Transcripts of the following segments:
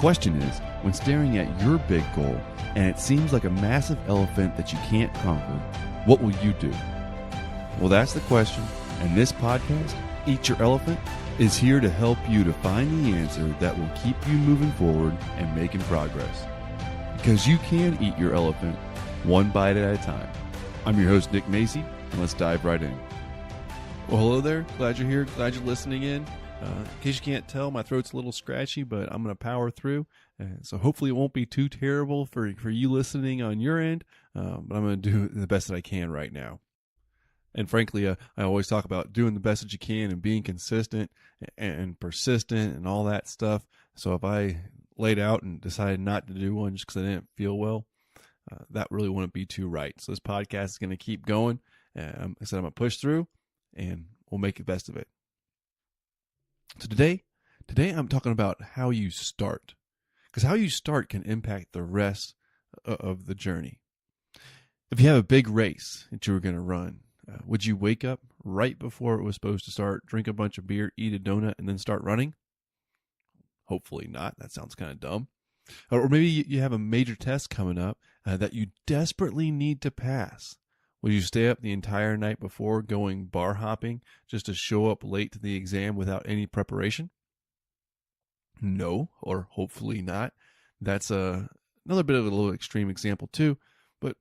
question is, when staring at your big goal and it seems like a massive elephant that you can't conquer, what will you do? Well, that's the question, and this podcast, Eat Your Elephant, is here to help you to find the answer that will keep you moving forward and making progress. Because you can eat your elephant one bite at a time. I'm your host, Nick Macy, and let's dive right in. Well, hello there. Glad you're here. Glad you're listening in. In case you can't tell, my throat's a little scratchy, but I'm going to power through. So hopefully it won't be too terrible for you listening on your end, but I'm going to do the best that I can right now. And frankly, I always talk about doing the best that you can and being consistent and persistent and all that stuff. So if I laid out and decided not to do one just because I didn't feel well, that really wouldn't be too right. So this podcast is going to keep going. I said I'm going to push through, and we'll make the best of it. So today I'm talking about how you start, because how you start can impact the rest of the journey. If you have a big race that you were going to run, would you wake up right before it was supposed to start, drink a bunch of beer, eat a donut, and then start running? Hopefully not. That sounds kind of dumb. Or maybe you have a major test coming up that you desperately need to pass. Would you stay up the entire night before going bar hopping just to show up late to the exam without any preparation? No, or hopefully not. That's another bit of a little extreme example too, but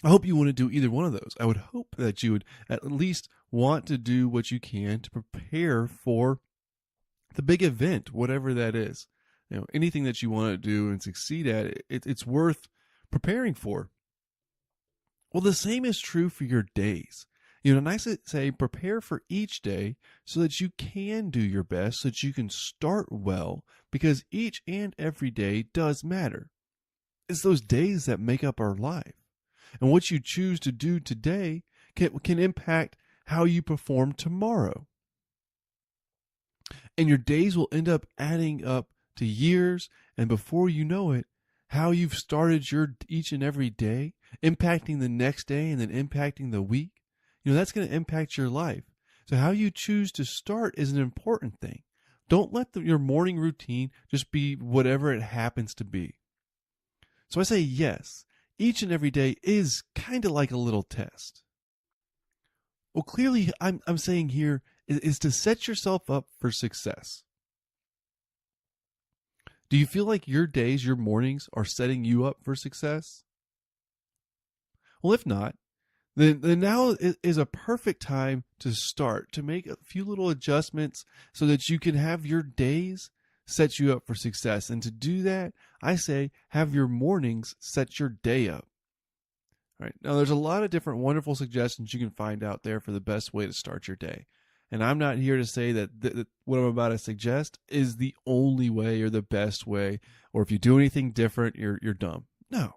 I hope you want to do either one of those. I would hope that you would at least want to do what you can to prepare for the big event, whatever that is. You know, anything that you want to do and succeed at, it's worth preparing for. Well, the same is true for your days. You know, and I say prepare for each day so that you can do your best, so that you can start well, because each and every day does matter. It's those days that make up our life. And what you choose to do today can impact how you perform tomorrow. And your days will end up adding up to years, and before you know it, how you've started your each and every day, impacting the next day and then impacting the week, you know, that's going to impact your life. So how you choose to start is an important thing. Don't let your morning routine just be whatever it happens to be. So I say yes, each and every day is kind of like a little test. Well, clearly I'm saying here is to set yourself up for success. Do you feel like your days, your mornings are setting you up for success? Well, if not, then now is a perfect time to start, to make a few little adjustments so that you can have your days set you up for success. And to do that, I say have your mornings set your day up. All right. Now, there's a lot of different wonderful suggestions you can find out there for the best way to start your day. And I'm not here to say that what I'm about to suggest is the only way or the best way, or if you do anything different, you're dumb. No.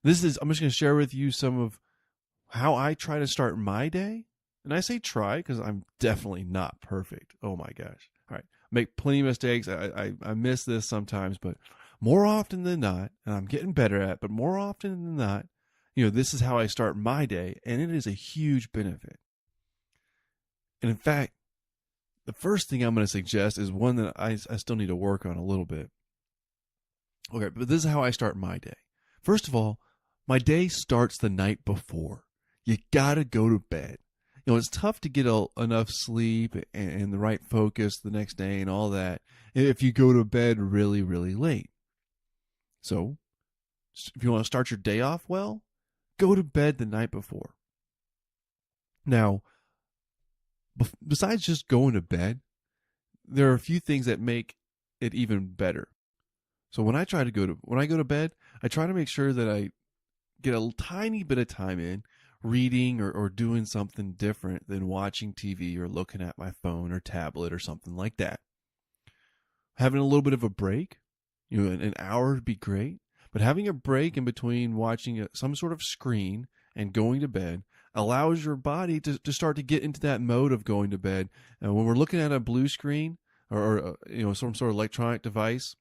I'm just going to share with you some of how I try to start my day. And I say try because I'm definitely not perfect. Oh my gosh. All right. I make plenty of mistakes. I miss this sometimes, but more often than not, and I'm getting better at, but more often than not, you know, this is how I start my day, and it is a huge benefit. And in fact, the first thing I'm going to suggest is one that I still need to work on a little bit. Okay, but this is how I start my day. First of all, my day starts the night before. You got to go to bed. You know, it's tough to get enough sleep and the right focus the next day and all that if you go to bed really, really late. So, if you want to start your day off well, go to bed the night before. Now, besides just going to bed, there are a few things that make it even better. So when I go to bed, I try to make sure that I get a tiny bit of time in reading or doing something different than watching TV or looking at my phone or tablet or something like that. Having a little bit of a break, you know, an hour would be great, but having a break in between watching some sort of screen and going to bed allows your body to start to get into that mode of going to bed. And when we're looking at a blue screen or you know, some sort of electronic device,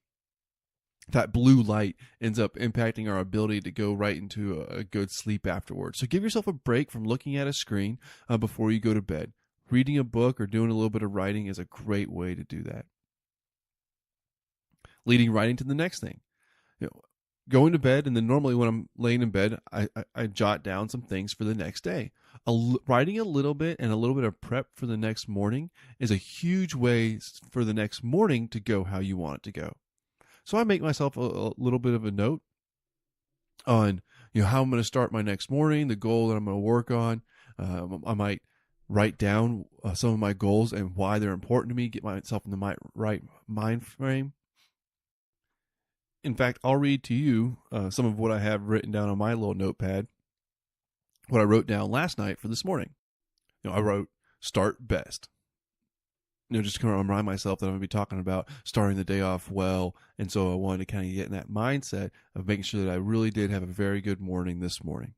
that blue light ends up impacting our ability to go right into a good sleep afterwards. So give yourself a break from looking at a screen before you go to bed. Reading a book or doing a little bit of writing is a great way to do that. leading right into the next thing. Going to bed, and then normally when I'm laying in bed, I jot down some things for the next day. Writing a little bit and a little bit of prep for the next morning is a huge way for the next morning to go how you want it to go. So I make myself a little bit of a note on how I'm going to start my next morning, the goal that I'm going to work on. I might write down some of my goals and why they're important to me, get myself in the right mind frame. In fact, I'll read to you some of what I have written down on my little notepad, what I wrote down last night for this morning. I wrote, start best. Just to kind of remind myself that I'm going to be talking about starting the day off well. And so I wanted to kind of get in that mindset of making sure that I really did have a very good morning this morning.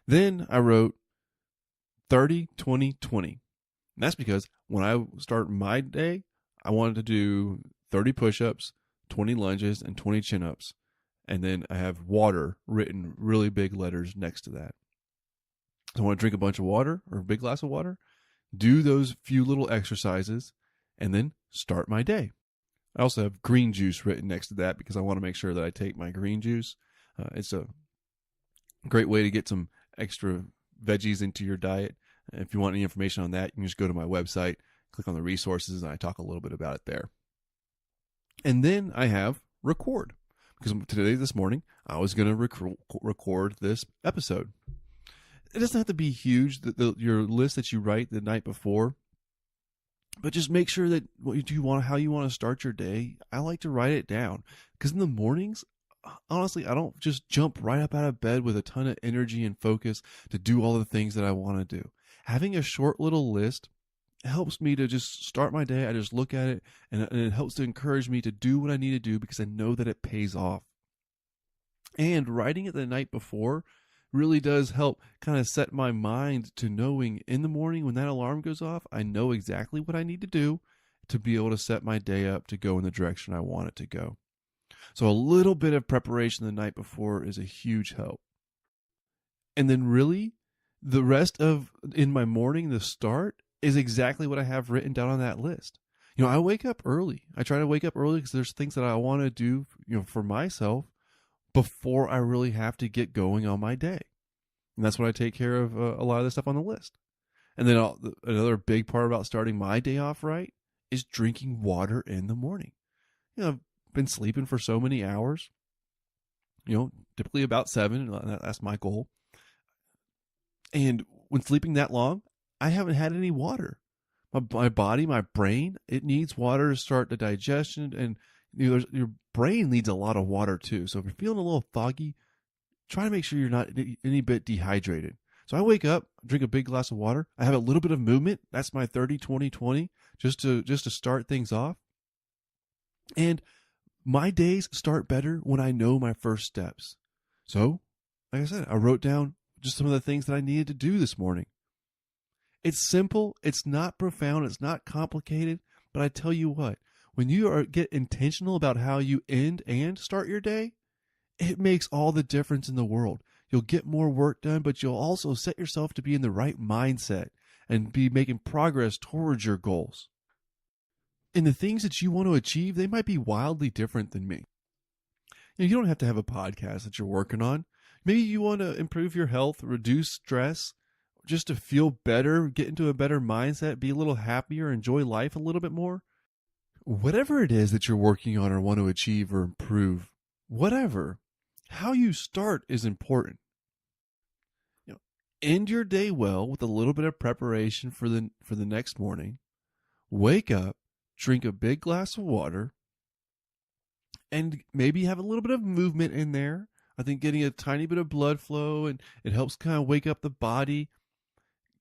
Then I wrote 30, 20, 20. And that's because when I start my day, I wanted to do 30 push-ups, 20 lunges, and 20 chin-ups. And then I have water written really big letters next to that. So I want to drink a bunch of water or a big glass of water, do those few little exercises, and then start my day. I also have green juice written next to that because I want to make sure that I take my green juice. It's a great way to get some extra veggies into your diet. If you want any information on that, you can just go to my website, click on the resources, and I talk a little bit about it there. And then I have record, because this morning, I was going to record this episode. It doesn't have to be huge, your list that you write the night before, but just make sure that how you want to start your day. I like to write it down, because in the mornings, honestly, I don't just jump right up out of bed with a ton of energy and focus to do all the things that I want to do. Having a short little list helps me to just start my day. I just look at it, and it helps to encourage me to do what I need to do because I know that it pays off. And writing it the night before really does help kind of set my mind to knowing in the morning when that alarm goes off, I know exactly what I need to do to be able to set my day up to go in the direction I want it to go. So a little bit of preparation the night before is a huge help. And then really, the rest of in my morning, the start, is exactly what I have written down on that list. I wake up early. I try to wake up early because there's things that I want to do, for myself before I really have to get going on my day. And that's when I take care of a lot of the stuff on the list. And then another big part about starting my day off right is drinking water in the morning. I've been sleeping for so many hours, typically about 7. That's my goal. And when sleeping that long, I haven't had any water. My body, my brain, it needs water to start the digestion, and your brain needs a lot of water too. So if you're feeling a little foggy, try to make sure you're not any bit dehydrated. So I wake up, drink a big glass of water. I have a little bit of movement. That's my 30, 20, 20, just to start things off. And my days start better when I know my first steps. So, like I said, I wrote down just some of the things that I needed to do this morning. It's simple. It's not profound. It's not complicated. But I tell you what, when you get intentional about how you end and start your day, it makes all the difference in the world. You'll get more work done, but you'll also set yourself to be in the right mindset and be making progress towards your goals. And the things that you want to achieve, they might be wildly different than me. You don't have to have a podcast that you're working on. Maybe you want to improve your health, reduce stress, just to feel better, get into a better mindset, be a little happier, enjoy life a little bit more. Whatever it is that you're working on or want to achieve or improve, whatever, how you start is important. End your day well with a little bit of preparation for the next morning. Wake up, drink a big glass of water, and maybe have a little bit of movement in there. I think getting a tiny bit of blood flow, and it helps kind of wake up the body.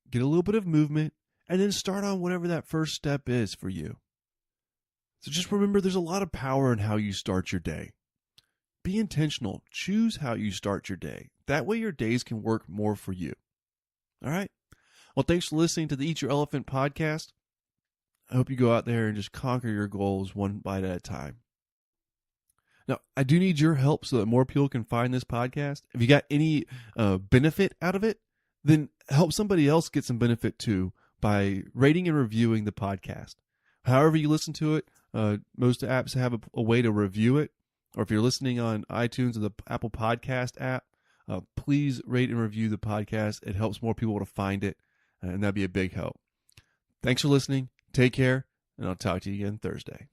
Get a little bit of movement, and then start on whatever that first step is for you. So just remember, there's a lot of power in how you start your day. Be intentional. Choose how you start your day. That way your days can work more for you. All right? Well, thanks for listening to the Eat Your Elephant podcast. I hope you go out there and just conquer your goals one bite at a time. Now, I do need your help so that more people can find this podcast. If you got any benefit out of it, then help somebody else get some benefit too by rating and reviewing the podcast. However you listen to it, Most apps have a way to review it. Or if you're listening on iTunes or the Apple Podcast app, please rate and review the podcast. It helps more people to find it, and that'd be a big help. Thanks for listening. Take care, and I'll talk to you again Thursday.